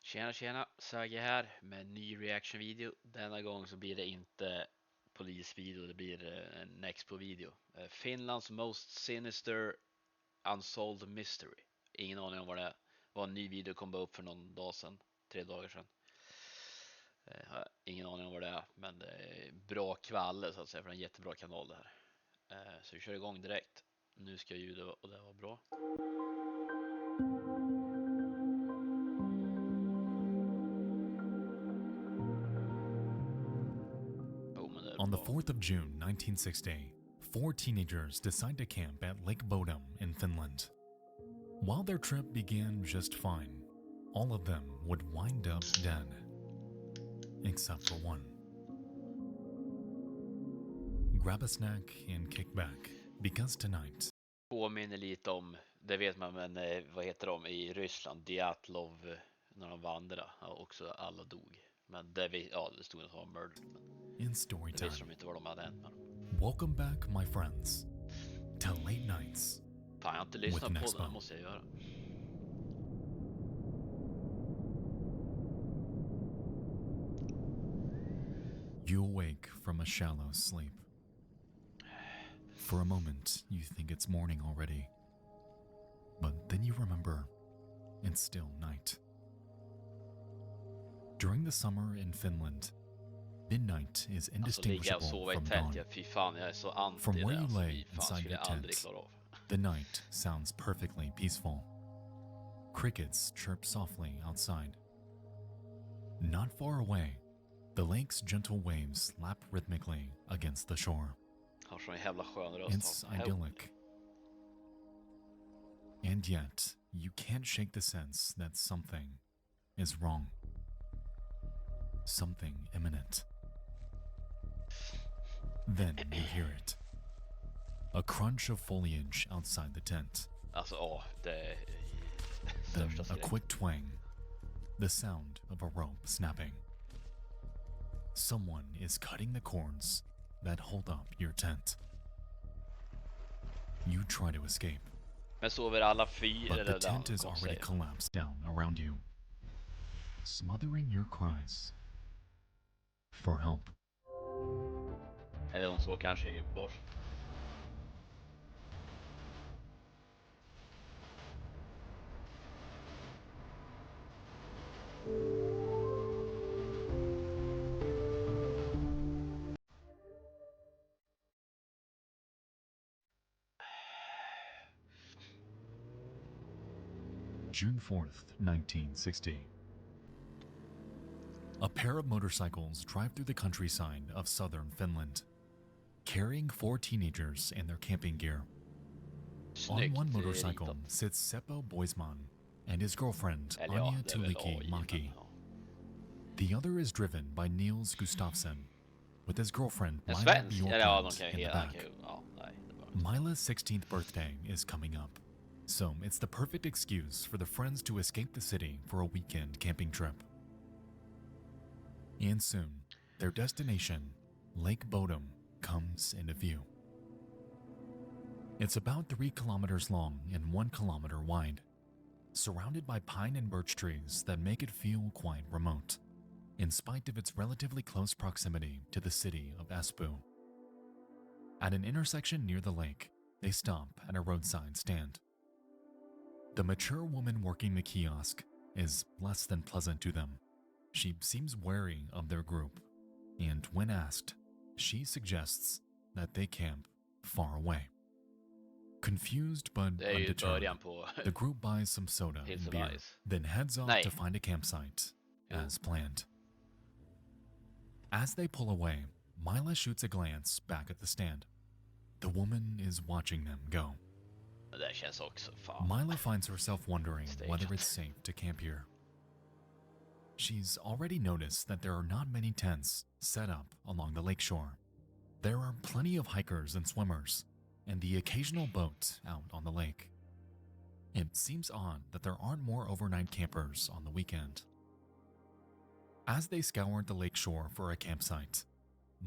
Tjena, Assagya här med en ny reaction-video. Denna gång så blir det inte polisvideo, det blir en Expo-video. Finlands most sinister unsolved mystery. Ingen aning om vad det är. Det var en ny video kom upp för någon dag sedan, 3 dagar sedan. Har ingen aning om vad det är, men det är bra kvalle så att säga, för en jättebra kanal det här. Så vi kör igång direkt. Nu ska ljudet och det var bra. On the 4th of June 1960, 4 teenagers decide to camp at Lake Bodom in Finland. While their trip began just fine, all of them would wind up dead, except for one. Grab a snack and kick back, because tonight... Påminner lite om, det vet man, men vad heter de i Ryssland? Dyatlov, när de vandrade, också alla dog. Men det, det stod att det var murder. In storytime. Visste de inte vad de hade hänt med dem. Welcome back, my friends, to Late Nights. Fan, jag har inte lyssnat på den, måste jag göra. You awake from a shallow sleep. For a moment, you think it's morning already. But then you remember, it's still night. During the summer in Finland, midnight is indistinguishable from dawn. From where you lay inside your tent, the night sounds perfectly peaceful. Crickets chirp softly outside. Not far away, the lake's gentle waves lap rhythmically against the shore. It's idyllic. And yet, you can't shake the sense that something is wrong. Something imminent. Then you hear it. A crunch of foliage outside the tent. Then a quick twang. The sound of a rope snapping. Someone is cutting the cords that hold up your tent. You try to escape. But the tent is already collapsed down around you, smothering your cries for help. June 4th, 1960. A pair of motorcycles drive through the countryside of southern Finland, carrying 4 teenagers and their camping gear. On one motorcycle sits Seppo Boisman and his girlfriend Anja Tuliki Maki. The other is driven by Niels Gustafsson, with his girlfriend Mila Bjorklund in the back. Mila's 16th birthday is coming up, so it's the perfect excuse for the friends to escape the city for a weekend camping trip. And soon, their destination, Lake Bodom, comes into view. It's about 3 kilometers long and 1 kilometer wide, surrounded by pine and birch trees that make it feel quite remote, in spite of its relatively close proximity to the city of Espoo. At an intersection near the lake, they stop at a roadside stand. The mature woman working the kiosk is less than pleasant to them. She seems wary of their group, and when asked, she suggests that they camp far away. Confused but undeterred, the group buys some soda and beer, then heads off to find a campsite, as planned. As they pull away, Mila shoots a glance back at the stand. The woman is watching them go. Mila finds herself wondering whether it's safe to camp here. She's already noticed that there are not many tents set up along the lakeshore. There are plenty of hikers and swimmers, and the occasional boat out on the lake. It seems odd that there aren't more overnight campers on the weekend. As they scour the lakeshore for a campsite,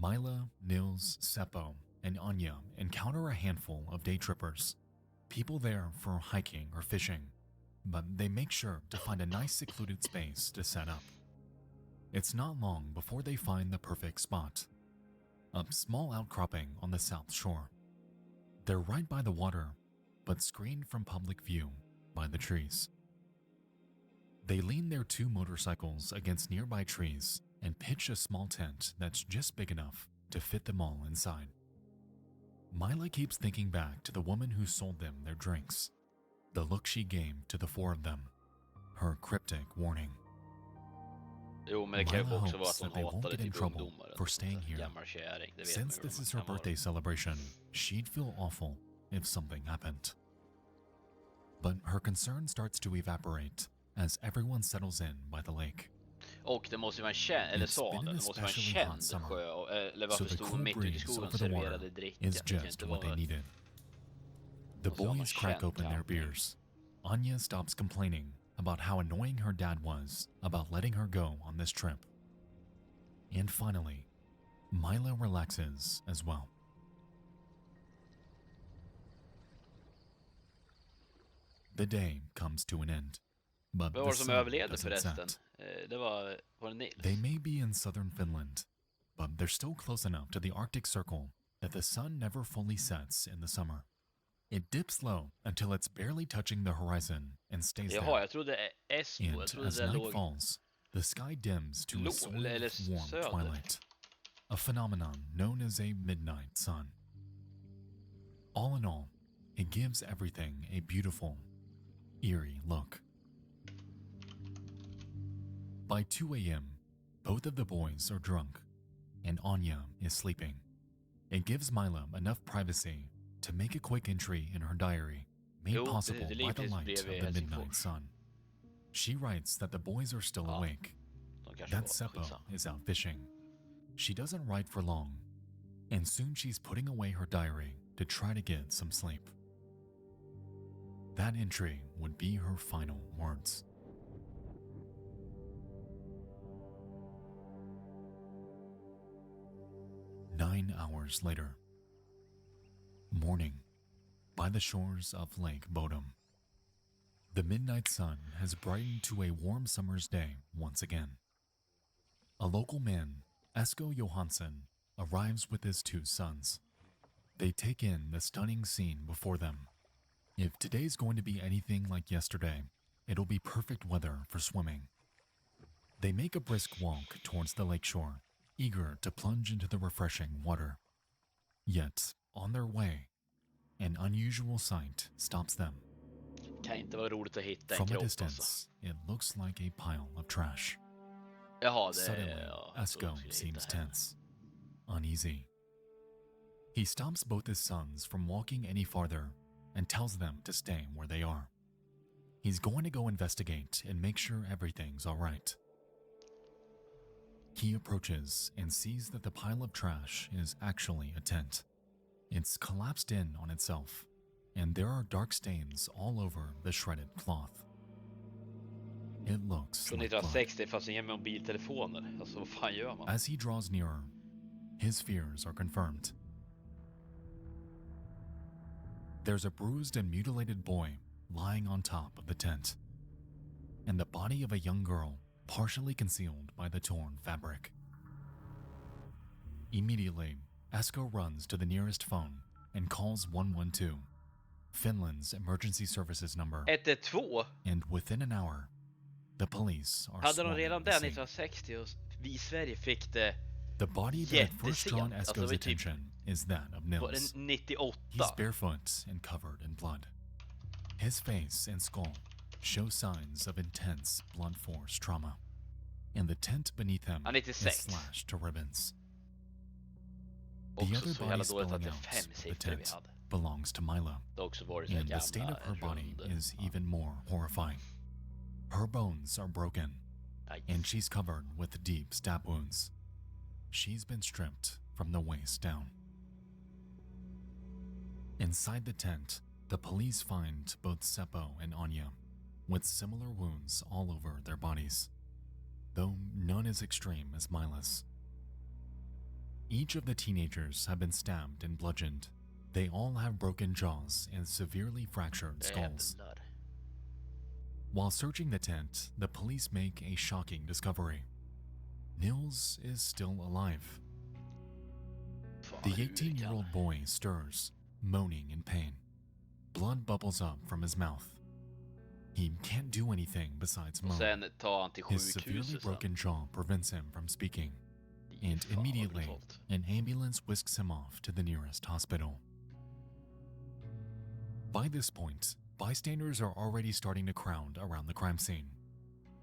Mila, Nils, Seppo, and Anya encounter a handful of day trippers, people there for hiking or fishing, but they make sure to find a nice secluded space to set up. It's not long before they find the perfect spot, a small outcropping on the south shore. They're right by the water, but screened from public view by the trees. They lean their 2 motorcycles against nearby trees and pitch a small tent that's just big enough to fit them all inside. Mila keeps thinking back to the woman who sold them their drinks, the look she gave to the 4 of them, her cryptic warning. Jo, men det kan ju Mila också vara hopes att that hon they won't hatade get in typ trouble ungdomar. for staying here. Gammal kärring, det vet Since man ju this hur is man her kan vara. birthday celebration, she'd feel awful if something happened. But her concern starts to evaporate as everyone settles in by the lake. Och det måste ju vara en känd, eller It's sa been han det, an det måste vara en especially hot känd summer, sjö. Eller so varför the stod cool hon mitt ute i breeze skogen och over the water serverade dricka? is Det kan just inte what they vara... needed. The måste vara någon boys crack känd open their camping. beers. Anya stops complaining about how annoying her dad was about letting her go on this trip. And finally, Mila relaxes as well. The day comes to an end, but Vad the var det som sun överlevde doesn't förresten? set. Det var det Nils? They may be in southern Finland, but they're still close enough to the Arctic Circle that the sun never fully sets in the summer. It dips low until it's barely touching the horizon and stays Jaha, there. jag trodde Esbo, jag And trodde as det night låg... falls, the sky dims to a sort eller of warm söder. twilight, a phenomenon known as a midnight sun. All in all, it gives everything a beautiful, eerie look. By 2 a.m., both of the boys are drunk, and Anya is sleeping. It gives Mila enough privacy to make a quick entry in her diary, made Jo, possible det by the ligger light of bredvid the midnight Helsingfors. sun. She writes that the boys are still Ja, awake, de kanske that var Seppo skitsamma. is out fishing. She doesn't write for long, and soon she's putting away her diary to try to get some sleep. That entry would be her final words. Nine hours later. Morning, by the shores of Lake Bodom. The midnight sun has brightened to a warm summer's day once again. A local man, Esko Johansson, arrives with his 2 sons. They take in the stunning scene before them. If today's going to be anything like yesterday, it'll be perfect weather for swimming. They make a brisk walk towards the lakeshore, eager to plunge into the refreshing water. Yet, on their way, an unusual sight stops them. Kan inte vara roligt att hitta en From a kropp distance, alltså. it looks like a pile of trash. Jaha, det Suddenly, ja, Esko jag skulle seems hitta här. tense, uneasy. He stops both his sons from walking any farther and tells them to stay where they are. He's going to go investigate and make sure everything's all right. He approaches and sees that the pile of trash is actually a tent. It's collapsed in on itself, and there are dark stains all over the shredded cloth. It looks Från like blood. 1960 fanns inga mobiltelefoner. Alltså vad fan gör man? As he draws nearer, his fears are confirmed. There's a bruised and mutilated boy lying on top of the tent, and the body of a young girl partially concealed by the torn fabric. Immediately, Esko runs to the nearest phone and calls 112, Finland's emergency services number, 112? and within an hour, the police are Hade de swarming redan the det scene. 1960 och vi i Sverige fick det The body that had first drawn jättesent. Alltså det Esko's var typ attention is that of var Nils. det 98. He's barefoot and covered in blood. His face and skull show signs of intense blunt force trauma, and the tent beneath him Han är is 96. slashed to ribbons. The Också other så body jävla dåligt att spilling det är out 5 of the siffror vi tent hade. belongs to Mila, Dock så var det så här and the state gamla of her body runder. is even more horrifying. Her bones are broken, Aj. and she's covered with deep stab wounds. She's been stripped from the waist down. Inside the tent, the police find both Seppo and Anya with similar wounds all over their bodies, though none as extreme as Mila's. Each of the teenagers have been stabbed and bludgeoned. They all have broken jaws and severely fractured skulls. Jävlar. While searching the tent, the police make a shocking discovery. Nils is still alive. Fan, The hur kan- 18-year-old boy stirs, moaning in pain. Blood bubbles up from his mouth. He can't do anything besides Och moan. sen tar han till His severely sjukhuset sen. broken jaw prevents him from speaking, and Fan, vad immediately brutalt. an ambulance whisks him off to the nearest hospital. By this point, bystanders are already starting to crowd around the crime scene,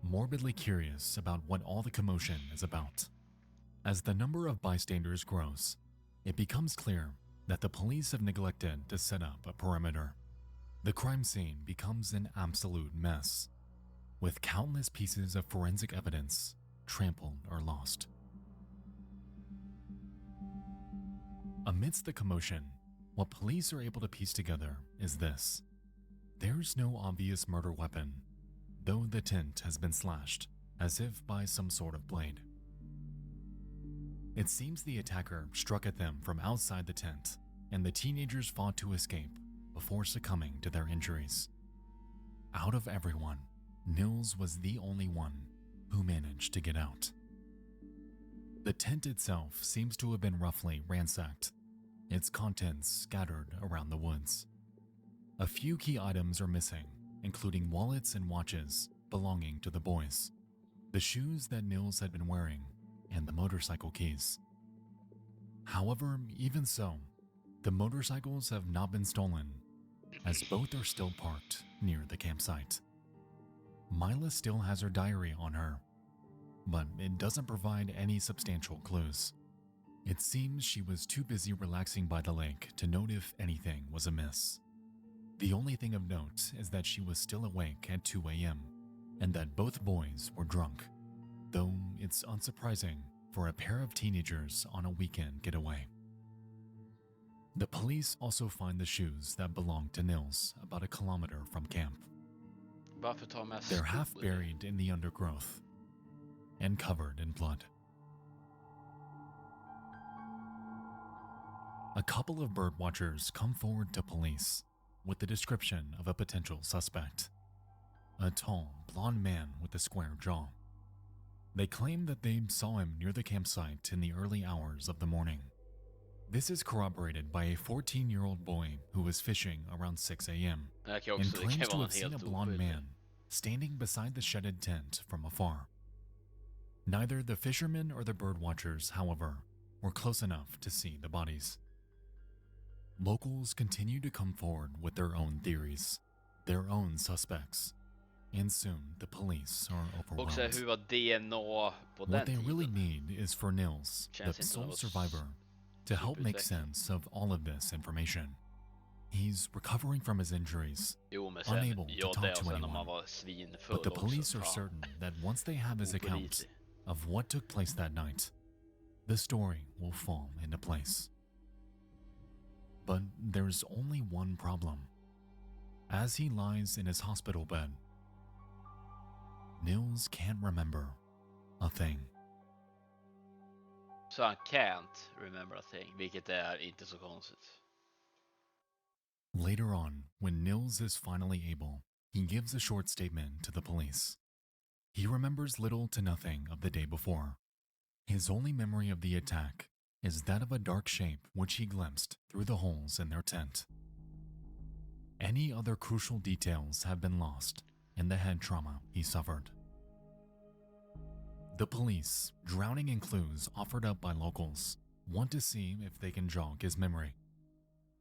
morbidly curious about what all the commotion is about. As the number of bystanders grows, it becomes clear that the police have neglected to set up a perimeter. The crime scene becomes an absolute mess, with countless pieces of forensic evidence trampled or lost. Amidst the commotion, what police are able to piece together is this. There's no obvious murder weapon, though the tent has been slashed, as if by some sort of blade. It seems the attacker struck at them from outside the tent, and the teenagers fought to escape before succumbing to their injuries. Out of everyone, Nils was the only one who managed to get out. The tent itself seems to have been roughly ransacked, its contents scattered around the woods. A few key items are missing, including wallets and watches belonging to the boys, the shoes that Nils had been wearing, and the motorcycle keys. However, even so, the motorcycles have not been stolen, as both are still parked near the campsite. Mila still has her diary on her, but it doesn't provide any substantial clues. It seems she was too busy relaxing by the lake to note if anything was amiss. The only thing of note is that she was still awake at 2 a.m. and that both boys were drunk, though it's unsurprising for a pair of teenagers on a weekend getaway. The police also find the shoes that belonged to Nils about a kilometer from camp. Varför ta med They're half skor? buried in the undergrowth and covered in blood. A couple of bird watchers come forward to police with the description of a potential suspect, a tall, blond man with a square jaw. They claim that they saw him near the campsite in the early hours of the morning. This is corroborated by a 14-year-old boy who was fishing around 6 a.m. Det kan and också, det claims kan to vara have en seen a helt blond oskyldig. man standing beside the shedded tent from afar. Neither the fishermen or the bird watchers, however, were close enough to see the bodies. Locals continue to come forward with their own theories, their own suspects, and soon the police are Och så overwhelmed. hur var DNA på den What they tiden? really need is for Nils, the Känns inte sole något survivor, to help make superutveckling. sense of all of this information. He's recovering from his injuries, Jo men sen, unable to ja talk det to och sen när anyone. man var svinfull but the också. police are Fan, certain that once they have his account opålitlig. of what took place that night, the story will fall into place. But there's only one problem. As he lies in his hospital bed, Nils can't remember a thing. Så han can't remember a thing, vilket är inte så konstigt. Later on, when Nils is finally able, he gives a short statement to the police. He remembers little to nothing of the day before. His only memory of the attack is that of a dark shape which he glimpsed through the holes in their tent. Any other crucial details have been lost in the head trauma he suffered. The police, drowning in clues offered up by locals, want to see if they can jog his memory.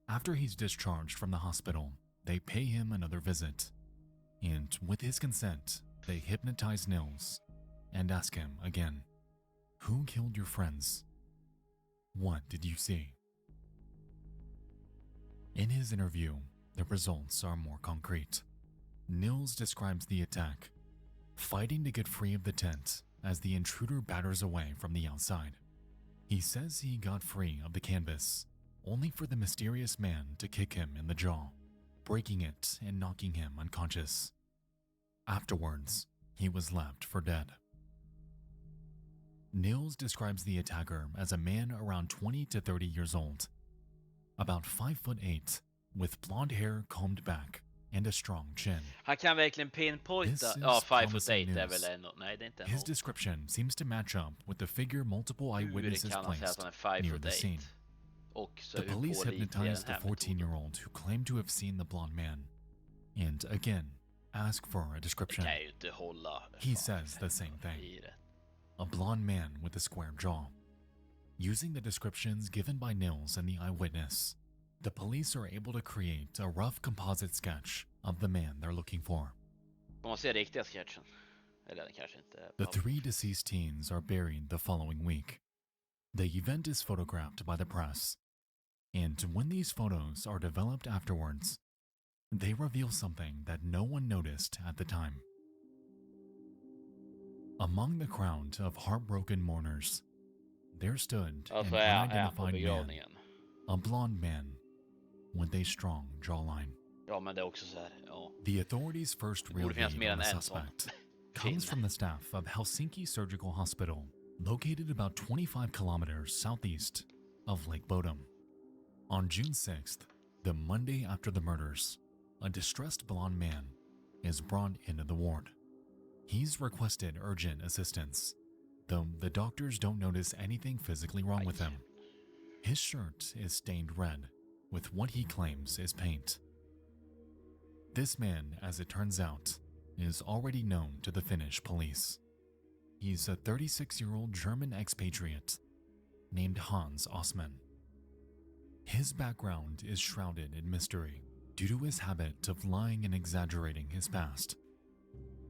After he's discharged from the hospital, they pay him another visit, and with his consent, they hypnotize Nils and ask him again, "Who killed your friends? What did you see?" In his interview, the results are more concrete. Nils describes the attack, fighting to get free of the tent as the intruder batters away from the outside. He says he got free of the canvas, only for the mysterious man to kick him in the jaw, breaking it and knocking him unconscious. Afterwards, he was left for dead. Nils describes the attacker as a man around 20 to 30 years old, about 5'8", with blonde hair combed back and a strong chin. Han kan verkligen pinpointa. This Ja, is 5'8" promising är väl news. en... Nej, det är inte en His noll. description seems to match up with the figure multiple Hur eyewitnesses kan han säga att placed han är near the 5'8"? scene. Och så The hur police pålitlig är hypnotized den the här metoden? 14-year-old who claimed to have seen the blonde man, and again asked for a Det description. kan ju inte hålla. He says the same thing. A blonde man with a square jaw. Using the descriptions given by Nils and the eyewitness, the police are able to create a rough composite sketch of the man they're looking for. Om man ser riktiga sketchen. Eller den kanske inte är. The three deceased teens are buried the following week. The event is photographed by the press, and when these photos are developed afterwards, they reveal something that no one noticed at the time. Among the crowd of heartbroken mourners, there stood an Alltså på unidentified man, begravningen. a blonde man with a strong jawline. Ja, men det är också så här. Ja. The authorities' first Det real borde finnas lead mer on än the en sån. suspect comes from the staff of Helsinki Surgical Hospital, located about 25 kilometers southeast of Lake Bodom. On June 6th, the Monday after the murders, a distressed blonde man is brought into the ward. He's requested urgent assistance, though the doctors don't notice anything physically wrong with him. His shirt is stained red with what he claims is paint. This man, as it turns out, is already known to the Finnish police. He's a 36-year-old German expatriate named Hans Osman. His background is shrouded in mystery due to his habit of lying and exaggerating his past.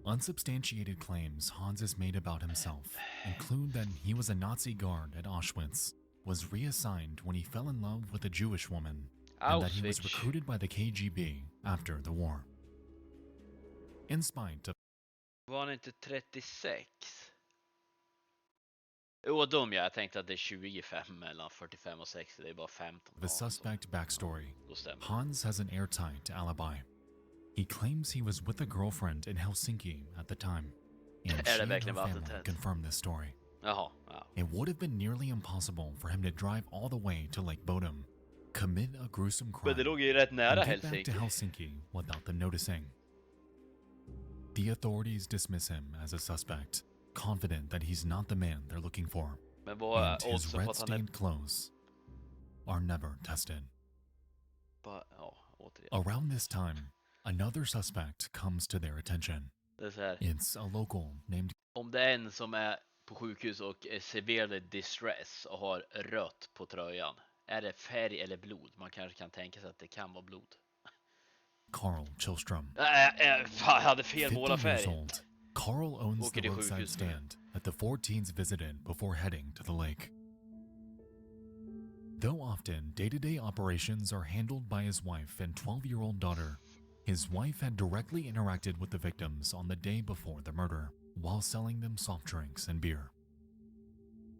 Unsubstantiated claims Hans has made about himself include that he was a Nazi guard at Auschwitz, was reassigned when he fell in love with a Jewish woman, and that he was recruited by the KGB after the war. In spite of Var han inte 36? Jo, dum jag tänkte att det är 25 mellan 45 och 60. Det är bara 15. the suspect backstory, Då stämmer. Hans has an airtight alibi. He claims he was with a girlfriend in Helsinki at the time, and she and her family confirm this story. Jaha, ja. It would have been nearly impossible for him to drive all the way to Lake Bodom, commit a gruesome crime, Men det låg ju rätt nära and get back to Helsinki. Helsinki without them noticing. The authorities dismiss him as a suspect, confident that he's not the man they're looking for, Men vad and his oddsen på att han är... red-stained clothes are never tested. Ja, återigen. Around this time, another suspect comes to their attention. Det är så här. It's a local named Om det är en som är på sjukhus och är severely distress och har rött på tröjan. Är det färg eller blod? Man kanske kan tänka sig att det kan vara blod. Carl Chillström. Fan, jag hade fel 50 years målarfärg. old, Carl owns Åker the till roadside sjukhus. stand that the four teens visited before heading to the lake. Though often day-to-day operations are handled by his wife and 12-year-old daughter, his wife had directly interacted with the victims on the day before the murder while selling them soft drinks and beer.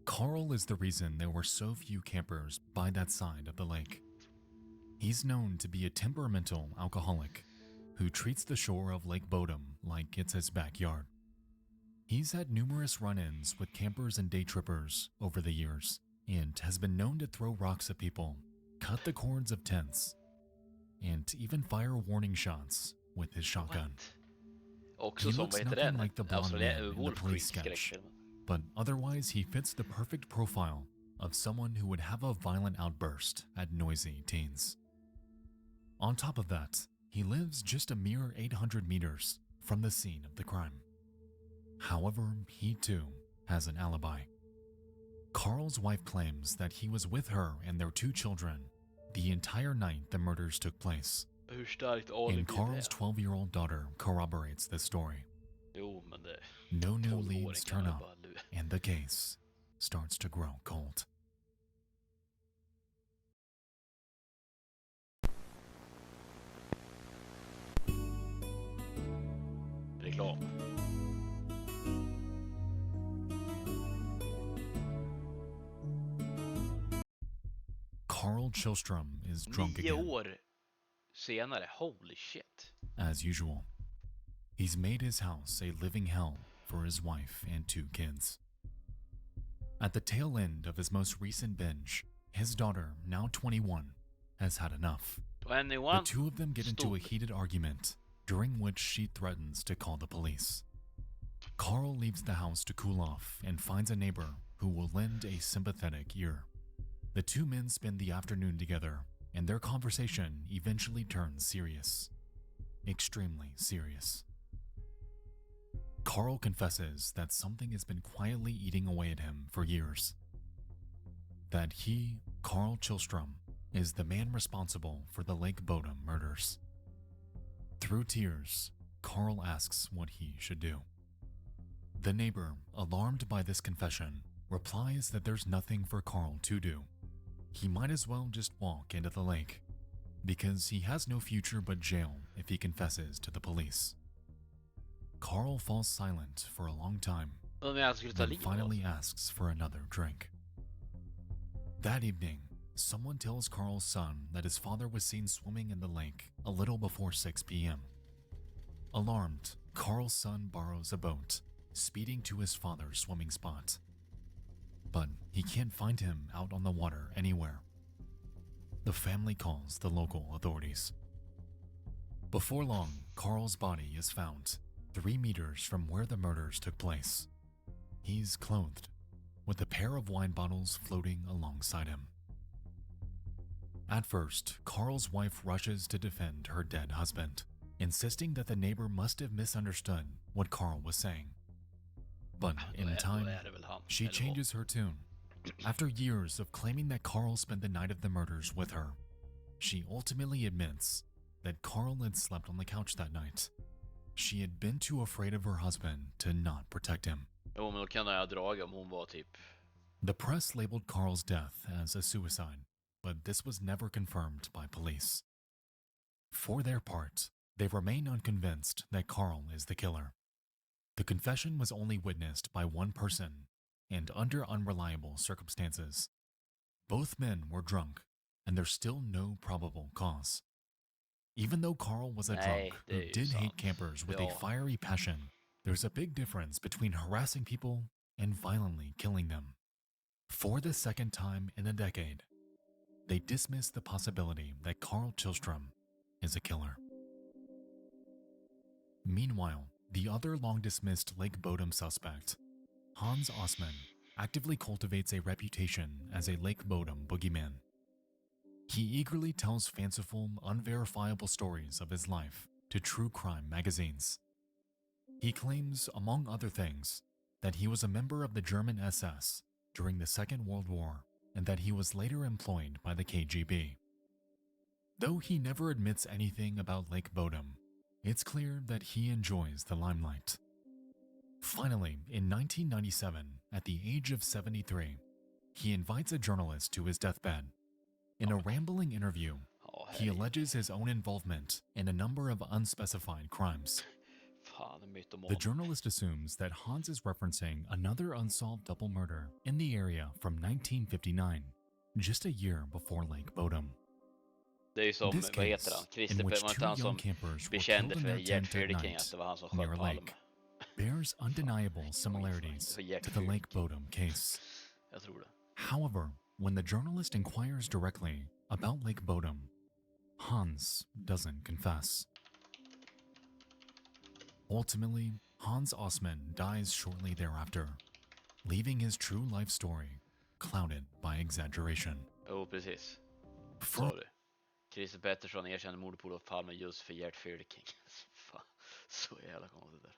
Carl is the reason there were so few campers by that side of the lake. He's known to be a temperamental alcoholic who treats the shore of Lake Bodom like it's his backyard. He's had numerous run-ins with campers and day trippers over the years, and has been known to throw rocks at people, cut the cords of tents, and even fire warning shots with his shotgun. Också He som, looks vad heter nothing den? like the blonde man in the Wolf police Creek sketch, skräckfilm. but otherwise he fits the perfect profile of someone who would have a violent outburst at noisy teens. On top of that, he lives just a mere 800 meters from the scene of the crime. However, he too has an alibi. Carl's wife claims that he was with her and their two children the entire night the murders took place. Hur starkt alibi And det Carl's är. 12-year-old daughter corroborates this story. Jo, men det... No new 12-åring leads kan turn man up, bara lura. and the case starts to grow cold. Reklam. Carl Chillström is drunk 9 again, år senare, holy shit. as usual. He's made his house a living hell for his wife and two kids. At the tail end of his most recent binge, his daughter, now 21, has had enough. 21? The two of them get into a heated argument during which she threatens to call the police. Carl leaves the house to cool off and finds a neighbor who will lend a sympathetic ear. The two men spend the afternoon together, and their conversation eventually turns serious. Extremely serious. Carl confesses that something has been quietly eating away at him for years. That he, Carl Chillstrom, is the man responsible for the Lake Bodom murders. Through tears, Carl asks what he should do. The neighbor, alarmed by this confession, replies that there's nothing for Carl to do. He might as well just walk into the lake, because he has no future but jail if he confesses to the police. Carl falls silent for a long time, then finally asks for another drink. That evening, someone tells Carl's son that his father was seen swimming in the lake a little before 6 p.m. Alarmed, Carl's son borrows a boat, speeding to his father's swimming spot. But he can't find him out on the water anywhere. The family calls the local authorities. Before long, Carl's body is found, 3 meters from where the murders took place. He's clothed, with a pair of wine bottles floating alongside him. At first, Carl's wife rushes to defend her dead husband, insisting that the neighbor must have misunderstood what Carl was saying. But in time, she changes her tune. After years of claiming that Carl spent the night of the murders with her, she ultimately admits that Carl had slept on the couch that night. She had been too afraid of her husband to not protect him. Jo, men då kan jag dra om hon var typ... The press labeled Carl's death as a suicide, but this was never confirmed by police. For their part, they remain unconvinced that Carl is the killer. The confession was only witnessed by one person, and under unreliable circumstances. Both men were drunk, and there's still no probable cause. Even though Carl was a drunk who did hate campers with a fiery passion, there's a big difference between harassing people and violently killing them. For the second time in a decade, they dismiss the possibility that Carl Chillstrom is a killer. Meanwhile, the other long-dismissed Lake Bodom suspect, Hans Osman, actively cultivates a reputation as a Lake Bodom boogeyman. He eagerly tells fanciful, unverifiable stories of his life to true crime magazines. He claims, among other things, that he was a member of the German SS during the Second World War and that he was later employed by the KGB. Though he never admits anything about Lake Bodom, it's clear that he enjoys the limelight. Finally, in 1997, at the age of 73, he invites a journalist to his deathbed. In a rambling interview, he alleges his own involvement in a number of unspecified crimes. The journalist assumes that Hans is referencing another unsolved double murder in the area from 1959, just a year before Lake Bodom. Det är ju som, This vad heter case, han? in Christer, which var inte two han young som campers were bekände killed in för their Gert tent that Fredrik night att det var han som near sköt a Palme? lake, bears undeniable similarities to the Lake Bodom case. Jag tror det. However, when the journalist inquires directly about Lake Bodom, Hans doesn't confess. Ultimately, Hans Osman dies shortly thereafter, leaving his true life story clouded by exaggeration. Jo, precis. For Sa du. Christer Pettersson erkände mordet på Olof Palme just för Gert Fredrik. Fan, så jävla konstigt där.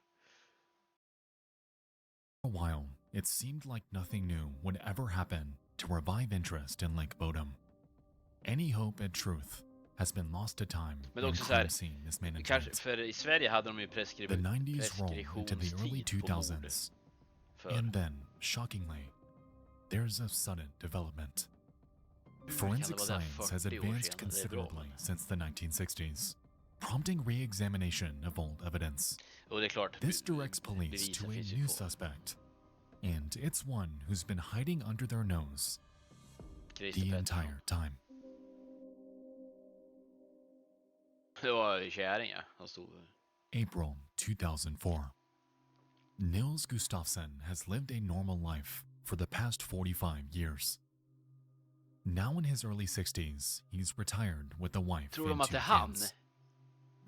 a while, it seemed like nothing new would ever happen to revive interest in Lake Bodom. Any hope at truth has been lost to time Men and också så här, crime scene mismanagement. kanske, för i Sverige hade de ju The 90s roll into the early preskriptionstid på mord. 2000s, För and then, shockingly, there's a sudden development. Forensic science has advanced considerably since the 1960s, prompting re-examination of old evidence. Och det är klart, This directs police to a finns ju new på. suspect, and it's one who's been hiding under their nose Christer the Pettersson. entire time. Det var ju Käringa, han stod där. April 2004. Nils Gustafsson has lived a normal life for the past 45 years. Now in his early 60s, he's retired with a wife Tror and de att two det är han? kids.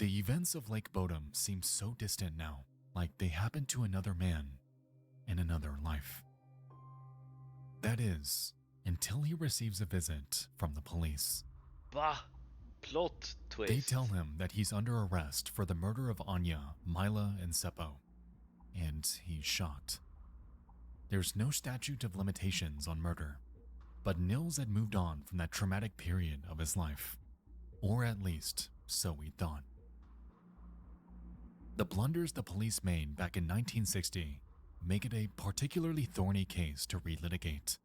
The events of Lake Bodom seem so distant now, like they happened to another man in another life. That is, until he receives a visit from the police. Va? Plot twist. They tell him that he's under arrest for the murder of Anya, Mila, and Seppo, and he's shot. There's no statute of limitations on murder, but Nils had moved on from that traumatic period of his life, or at least so he thought. The blunders the police made back in 1960 make it a particularly thorny case to relitigate.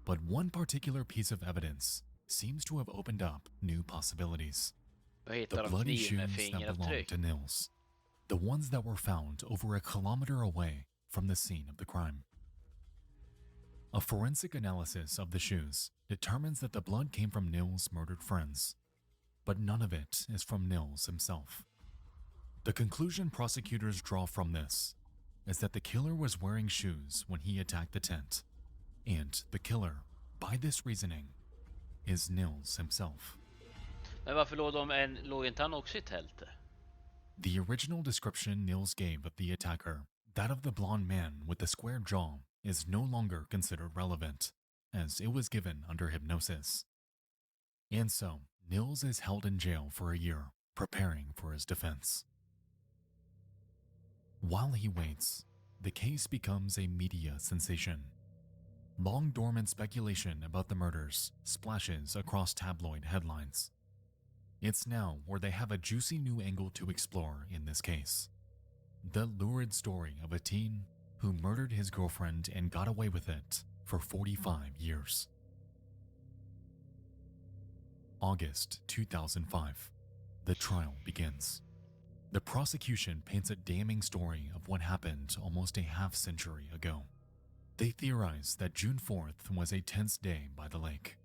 But one particular piece of evidence seems to have opened up new possibilities. Vad hittar The de bloody kniv med shoes that belonged fingeravtryck? to Nils. The ones that were found over a kilometer away from the scene of the crime. A forensic analysis of the shoes determines that the blood came from Nils' murdered friends, but none of it is from Nils himself. The conclusion prosecutors draw from this is that the killer was wearing shoes when he attacked the tent, and the killer, by this reasoning, is Nils himself. Men varför låg inte han också i tältet? The original description Nils gave of the attacker, that of the blonde man with the square jaw, is no longer considered relevant, as it was given under hypnosis. And so, Nils is held in jail for a year, preparing for his defense. While he waits, the case becomes a media sensation. Long dormant speculation about the murders splashes across tabloid headlines. It's now where they have a juicy new angle to explore in this case. The lurid story of a teen who murdered his girlfriend and got away with it for 45 years. August 2005. The trial begins. The prosecution paints a damning story of what happened almost a half-century ago. They theorize that June 4th was a tense day by the lake.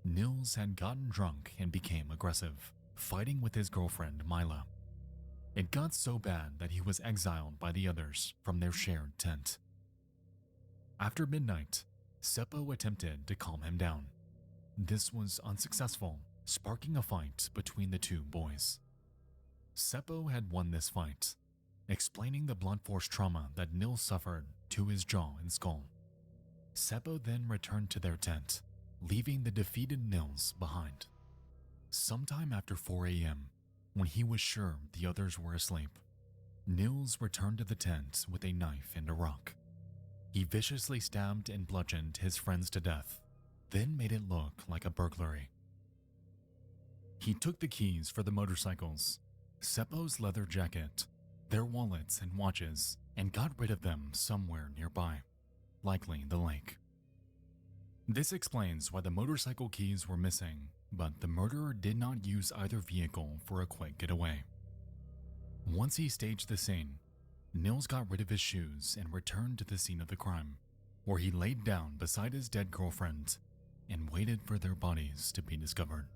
Nils had gotten drunk and became aggressive, fighting with his girlfriend Mila. It got so bad that he was exiled by the others from their shared tent. After midnight, Seppo attempted to calm him down. This was unsuccessful, sparking a fight between the two boys. Seppo had won this fight, explaining the blunt force trauma that Nils suffered to his jaw and skull. Seppo then returned to their tent, leaving the defeated Nils behind. Sometime after 4 a.m., when he was sure the others were asleep, Nils returned to the tent with a knife and a rock. He viciously stabbed and bludgeoned his friends to death, then made it look like a burglary. He took the keys for the motorcycles, Seppo's leather jacket, their wallets and watches, and got rid of them somewhere nearby, likely the lake. This explains why the motorcycle keys were missing, but the murderer did not use either vehicle for a quick getaway. Once he staged the scene, Nils got rid of his shoes and returned to the scene of the crime, where he laid down beside his dead girlfriend and waited for their bodies to be discovered.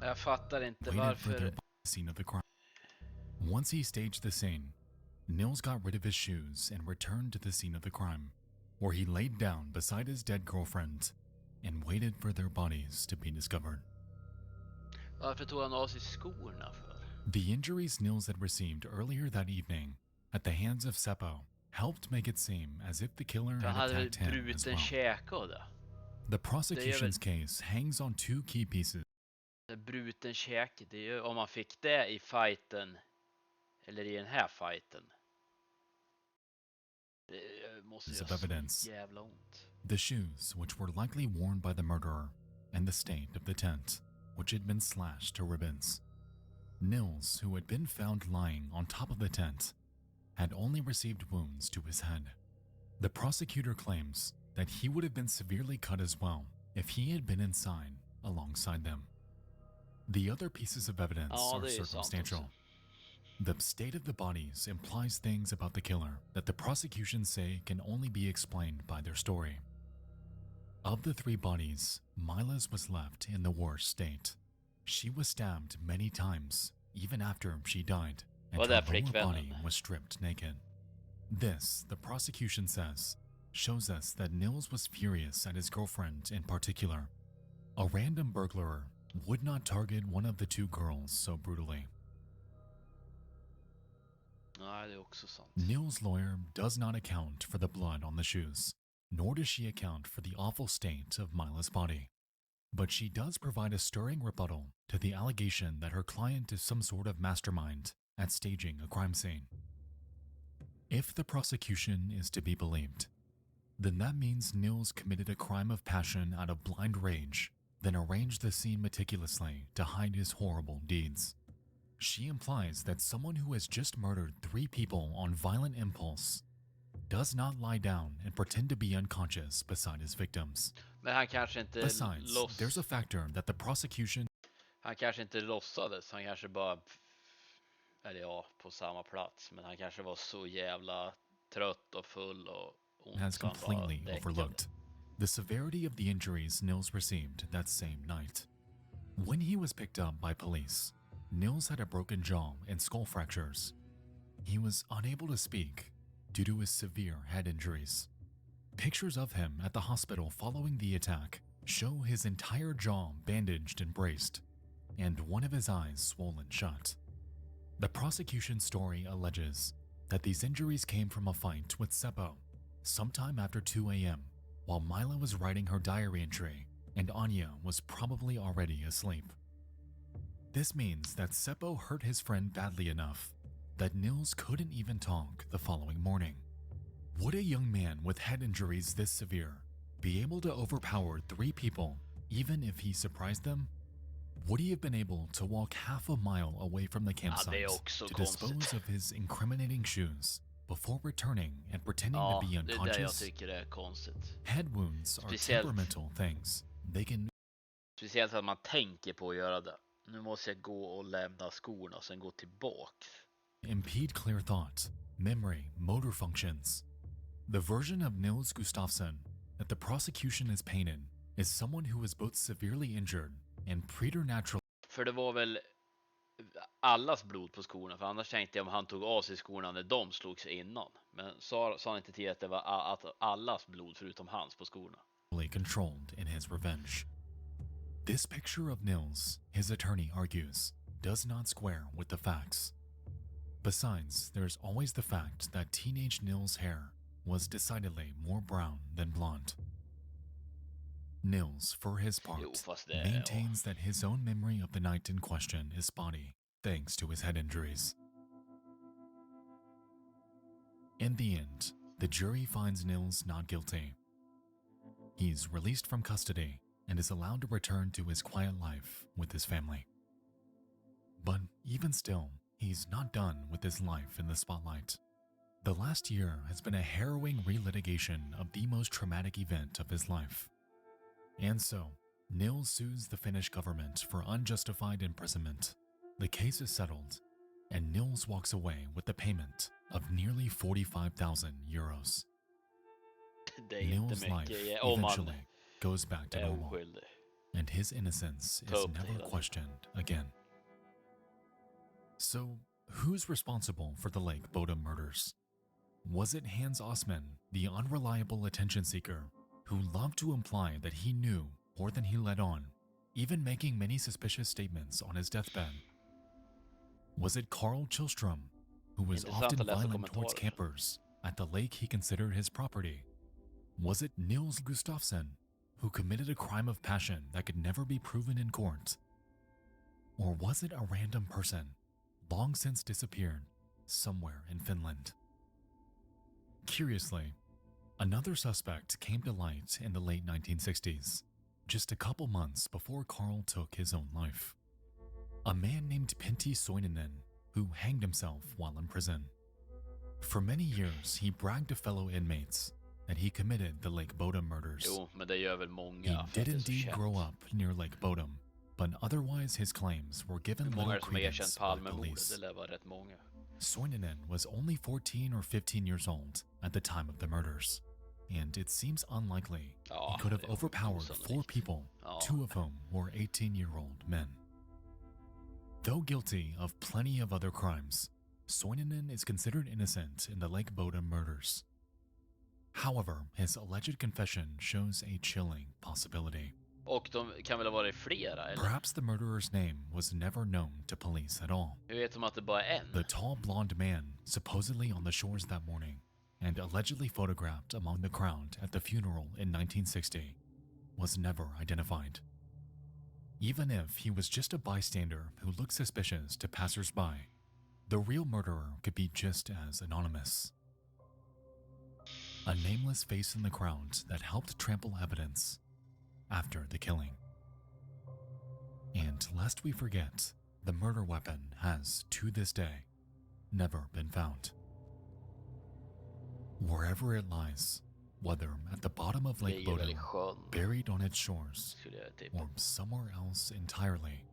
Jag fattar inte Waited for their varför. scene of the crime. Once he staged the scene, Nils got rid of his shoes and returned to the scene of the crime, where he laid down beside his dead girlfriend and waited for their bodies to be discovered. Varför tog han av sig skorna för? The injuries Nils had received earlier that evening at the hands of Seppo helped make it seem as if the killer För han had hade väl attacked him as bruten well. käke och det. The prosecution's case hangs on two key pieces Bruten käke, det är ju om man fick det i fighten eller i den här fighten. Det måste of göra så evidence. jävla ont. The shoes, which were likely worn by the murderer, and the state of the tent, which had been slashed to ribbons. Nils, who had been found lying on top of the tent, had only received wounds to his head. The prosecutor claims that he would have been severely cut as well if he had been inside alongside them. The other pieces of evidence Ja, are det är sant circumstantial. också. The state of the bodies implies things about the killer that the prosecution say can only be explained by their story. Of the three bodies, Mila's was left in the worst state. She was stabbed many times, even after she died, and Vad her är lower flickvännen? body was stripped naked. This, the prosecution says, shows us that Nils was furious at his girlfriend in particular. A random burglar would not target one of the two girls so brutally. Nej, det är också sant. Neil's lawyer does not account for the blood on the shoes, nor does she account for the awful state of Mila's body. But she does provide a stirring rebuttal to the allegation that her client is some sort of mastermind at staging a crime scene. If the prosecution is to be believed, then that means Nils committed a crime of passion out of blind rage, then arranged the scene meticulously to hide his horrible deeds. She implies that someone who has just murdered 3 people on violent impulse does not lie down and pretend to be unconscious beside his victims. Men han kanske inte Besides, there's a factor that the prosecution Han kanske inte låtsades, han kanske bara, eller ja, på samma plats, men han kanske var så jävla trött och full och has completely overlooked the severity of the injuries Nils received that same night. When he was picked up by police, Nils had a broken jaw and skull fractures. He was unable to speak due to his severe head injuries. Pictures of him at the hospital following the attack show his entire jaw bandaged and braced, and one of his eyes swollen shut. The prosecution story alleges that these injuries came from a fight with Seppo sometime after 2 a.m. while Mila was writing her diary entry and Anya was probably already asleep. This means that Seppo hurt his friend badly enough that Nils couldn't even talk the following morning. Would a young man with head injuries this severe be able to overpower 3 people even if he surprised them? Would he have been able to walk half a mile away from the campsite to dispose of his incriminating shoes before returning and pretending to be unconscious? Head wounds are temperamental things. They can Speciellt att man tänker på att göra det. Nu måste jag gå och lämna skorna och sen gå tillbaka. impede clear thought, memory, motor functions. The version of Nils Gustafsson that the prosecution is painted is someone who was both severely injured and preternatural. För det var väl allas blod på skorna, för annars tänkte jag om han tog av sig skorna när de slogs innan. Men sa han inte till att det var att allas blod förutom hans på skorna. Controlled in his revenge. This picture of Nils, his attorney argues, does not square with the facts. Besides, there's always the fact that teenage Nils' hair was decidedly more brown than blonde. Nils, for his part, maintains that his own memory of the night in question is spotty, thanks to his head injuries. In the end, the jury finds Nils not guilty. He's released from custody and is allowed to return to his quiet life with his family. But even still, he's not done with his life in the spotlight. The last year has been a harrowing relitigation of the most traumatic event of his life. And so, Nils sues the Finnish government for unjustified imprisonment. The case is settled, and Nils walks away with the payment of nearly 45,000 euros. Nils' life eventually goes back to normal, and his innocence is never questioned again. So, who's responsible for the Lake Bodom murders? Was it Hans Osman, the unreliable attention seeker, who loved to imply that he knew more than he let on, even making many suspicious statements on his deathbed? Was it Carl Kjellström, who was often violent towards campers at the lake he considered his property? Was it Nils Gustafsson, who committed a crime of passion that could never be proven in court? Or was it a random person, long since disappeared, somewhere in Finland? Curiously, another suspect came to light in the late 1960s, just a couple months before Carl took his own life. A man named Pentti Soininen, who hanged himself while in prison. For many years, he bragged to fellow inmates that he committed the Lake Bodom murders. He did indeed grow up near Lake Bodom, but otherwise his claims were given little credence by police. Soininen was only 14 or 15 years old at the time of the murders, and it seems unlikely he could have overpowered 4 people, 2 of whom were 18-year-old men. Though guilty of plenty of other crimes, Soininen is considered innocent in the Lake Bodom murders. However, his alleged confession shows a chilling possibility. Och de kan väl ha varit flera, eller? Perhaps the murderer's name was never known to police at all. Hur vet de att det bara är en? The tall blonde man, supposedly on the shores that morning and allegedly photographed among the crowd at the funeral in 1960, was never identified. Even if he was just a bystander who looked suspicious to passers-by, the real murderer could be just as anonymous. A nameless face in the crowd that helped trample evidence after the killing. And lest we forget, the murder weapon has, to this day, never been found. Wherever it lies, whether at the bottom of Lake Ligger väl i Bodom, sjön, buried on its shores, skulle jag tippa. or somewhere else entirely,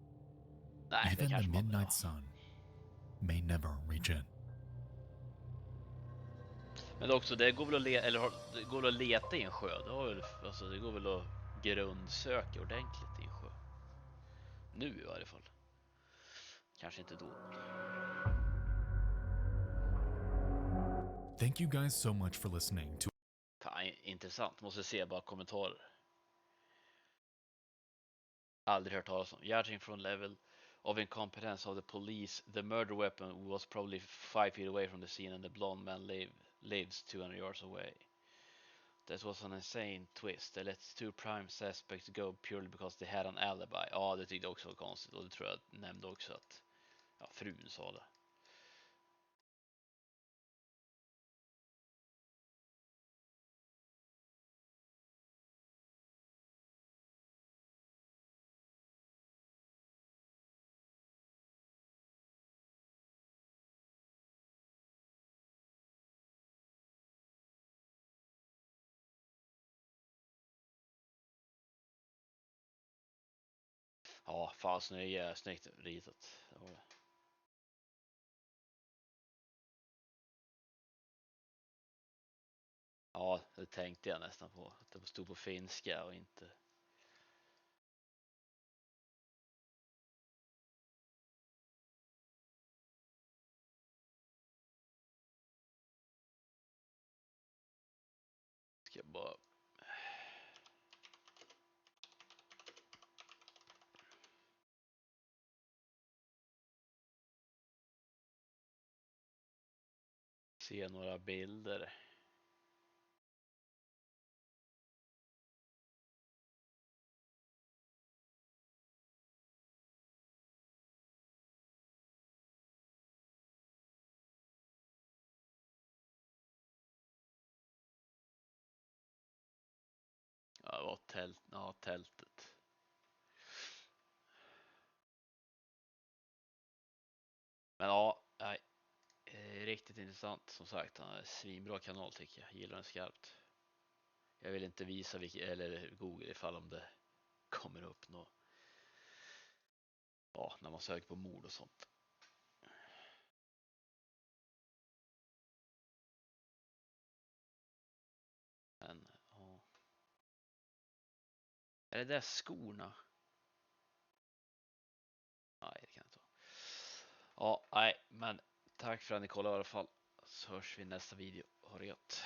Nej, det even the kanske man midnight sun may never reach it. Men också, det går väl att det går väl att leta i en sjö. Det, har väl, alltså, det går väl att grundsöka ordentligt i en sjö. Nu i varje fall. Kanske inte då. Thank you guys so much for listening to. Fan, intressant. Måste se bara kommentarer. Aldrig hört talas om. Judging from level of incompetence of the police, the murder weapon was probably 5 feet away from the scene and the blonde man lives 200 yards away. That was an insane twist. They let two prime suspects go purely because they had an alibi. Ja, det tyckte jag också var konstigt, och det tror jag nämnde också att frun sa det. Ja, fasen är det snyggt ritat. Det var det. Ja, det tänkte jag nästan på. Att det stod på finska och inte... Ska jag bara... se några bilder. Ja, det var tältet. Men ja, nej. Riktigt intressant, som sagt. Han är svinbra kanal tycker jag. Gillar den skarpt. Jag vill inte visa eller Google ifall om det kommer upp något. Ja, när man söker på mord och sånt. Men ja. Är det där skorna? Nej, det kan inte vara. Ja, nej, men tack för att ni kollade i alla fall. Så hörs vi i nästa video. Ha det gött.